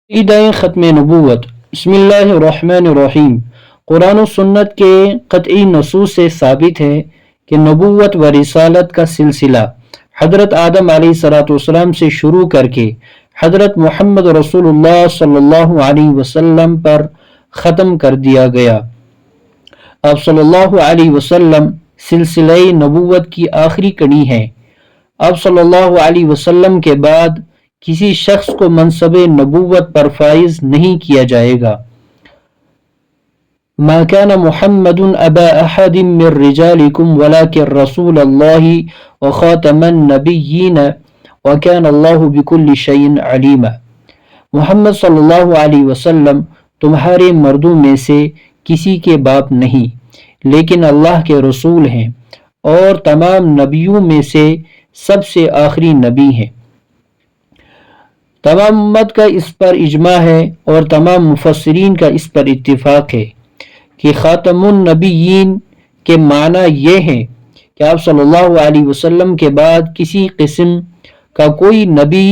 عقیدۂ ختم نبوت۔ بسم اللہ الرحمن الرحیم۔ قرآن و سنت کے قطعی نصوص سے ثابت ہے کہ نبوت و رسالت کا سلسلہ حضرت آدم علیہ السلام سے شروع کر کے حضرت محمد رسول اللہ صلی اللہ علیہ وسلم پر ختم کر دیا گیا۔ آپ صلی اللہ علیہ وسلم سلسلہ نبوت کی آخری کڑی ہیں۔ آپ صلی اللہ علیہ وسلم کے بعد کسی شخص کو منصب نبوت پر فائز نہیں کیا جائے گا۔ ما كان محمد ابا احد من رجالكم ولكن رسول الله وخاتم النبيين وكان الله بكل شيء عليما۔ محمد صلی اللہ علیہ وسلم تمہارے مردوں میں سے کسی کے باپ نہیں، لیکن اللہ کے رسول ہیں اور تمام نبیوں میں سے سب سے آخری نبی ہیں۔ تمام امت کا اس پر اجماع ہے اور تمام مفسرین کا اس پر اتفاق ہے کہ خاتم النبیین کے معنی یہ ہے کہ آپ صلی اللہ علیہ وسلم کے بعد کسی قسم کا کوئی نبی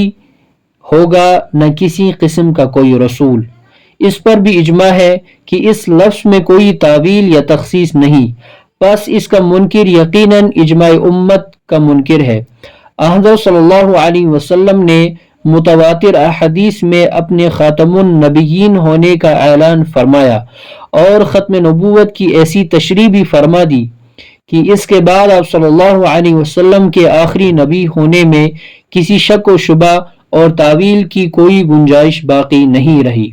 ہوگا نہ کسی قسم کا کوئی رسول۔ اس پر بھی اجماع ہے کہ اس لفظ میں کوئی تعویل یا تخصیص نہیں، بس اس کا منکر یقیناً اجماع امت کا منکر ہے۔ حضرت صلی اللہ علیہ وسلم نے متواتر احادیث میں اپنے خاتم النبیین ہونے کا اعلان فرمایا اور ختم نبوت کی ایسی تشریح بھی فرما دی کہ اس کے بعد آپ صلی اللہ علیہ وسلم کے آخری نبی ہونے میں کسی شک و شبہ اور تعویل کی کوئی گنجائش باقی نہیں رہی۔